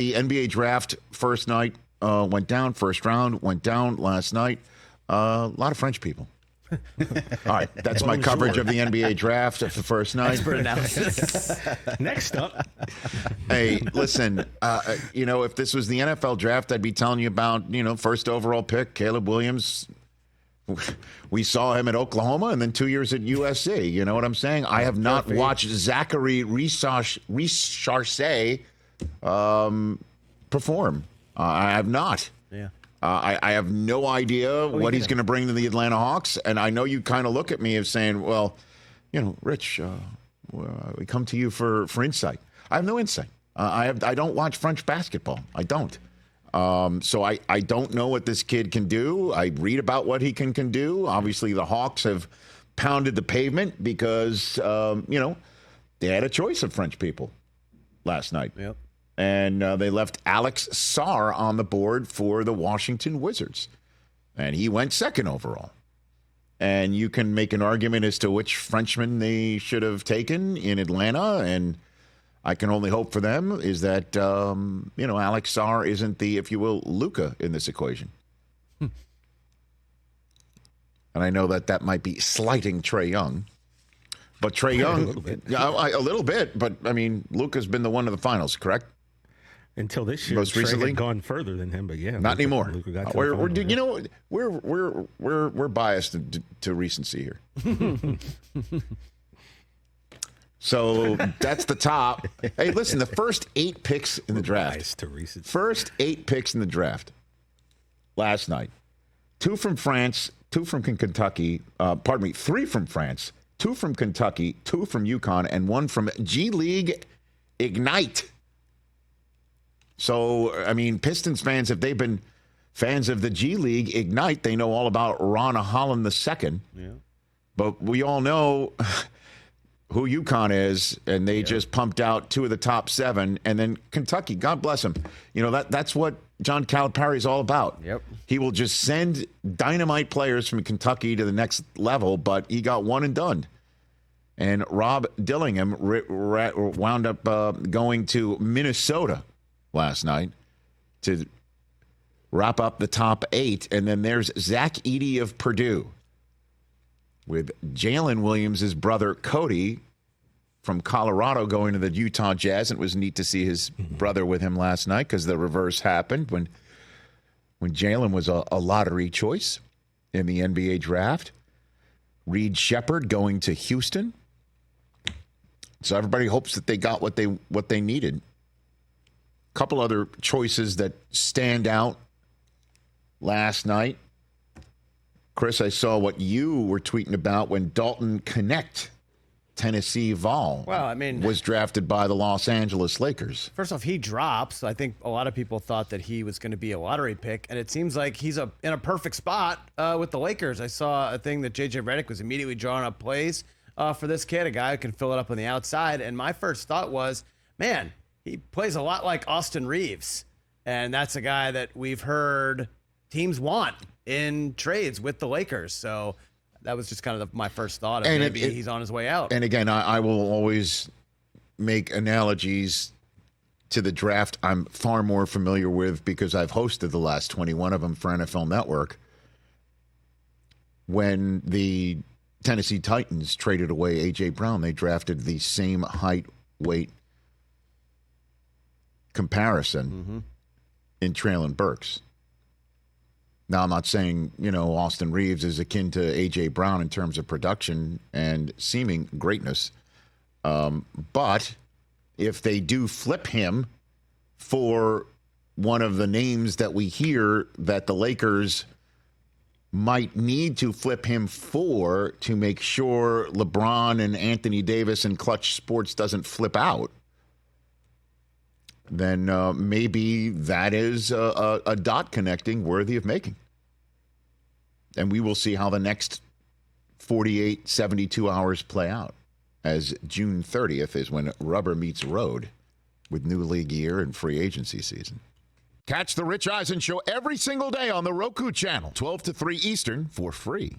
The NBA draft first night went down. First round went down last night. A lot of French people. All right, that's my coverage of the NBA draft of the first night. Expert analysis. Next up. Hey, listen, if this was the NFL draft, I'd be telling you about, first overall pick, Caleb Williams. We saw him at Oklahoma and then 2 years at USC. You know what I'm saying? I have not watched Zachary Richarce perform. I have not. Yeah. I have no idea what he's going to bring to the Atlanta Hawks. And I know you kind of look at me as saying, well, Rich, we come to you for insight. I have no insight. I don't watch French basketball. I don't. So I don't know what this kid can do. I read about what he can do. Obviously, the Hawks have pounded the pavement because, they had a choice of French people last night. Yep. And they left Alex Sarr on the board for the Washington Wizards. And he went second overall. And you can make an argument as to which Frenchman they should have taken in Atlanta. And I can only hope for them is that, Alex Sarr isn't the, if you will, Luka in this equation. And I know that might be slighting Trae Young. But Trae Young, a little bit. But, I mean, Luka's been the one of the finals, correct? Until this year, most recently, had gone further than him, but yeah, not anymore. We're biased to recency here. So that's the top. Hey, listen, the first 8 picks in the draft. First 8 picks in the draft last night. 2 from France, 2 from Kentucky. 3 from France, 2 from Kentucky, 2 from UConn, and 1 from G League Ignite. So, I mean, Pistons fans, if they've been fans of the G League Ignite, they know all about Ron Holland II. Yeah. But we all know who UConn is, and they just pumped out 2 of the top 7. And then Kentucky, God bless him. That's what John Calipari is all about. Yep. He will just send dynamite players from Kentucky to the next level, but he got one and done. And Rob Dillingham wound up going to Minnesota last night to wrap up the top 8. And then there's Zach Edey of Purdue with Jalen Williams' brother Cody from Colorado going to the Utah Jazz. And it was neat to see his brother with him last night because the reverse happened when Jalen was a lottery choice in the NBA draft. Reed Shepherd going to Houston. So everybody hopes that they got what they needed. Couple other choices that stand out last night. Chris, I saw what you were tweeting about when Dalton Knecht, Tennessee Vol, was drafted by the Los Angeles Lakers. First off, he drops. I think a lot of people thought that he was going to be a lottery pick, and it seems like he's in a perfect spot with the Lakers. I saw a thing that J.J. Redick was immediately drawing up plays for this kid, a guy who can fill it up on the outside. And my first thought was, man, he plays a lot like Austin Reeves, and that's a guy that we've heard teams want in trades with the Lakers. So that was just kind of my first thought. And maybe he's on his way out. And again, I will always make analogies to the draft I'm far more familiar with because I've hosted the last 21 of them for NFL Network. When the Tennessee Titans traded away A.J. Brown, they drafted the same height, weight, comparison in Traylon Burks. Now, I'm not saying, Austin Reeves is akin to A.J. Brown in terms of production and seeming greatness. But if they do flip him for one of the names that we hear that the Lakers might need to flip him for to make sure LeBron and Anthony Davis and Clutch Sports doesn't flip out, then maybe that is a dot connecting worthy of making. And we will see how the next 48, 72 hours play out, as June 30th is when rubber meets road with new league year and free agency season. Catch the Rich Eisen Show every single day on the Roku channel, 12 to 3 Eastern, for free.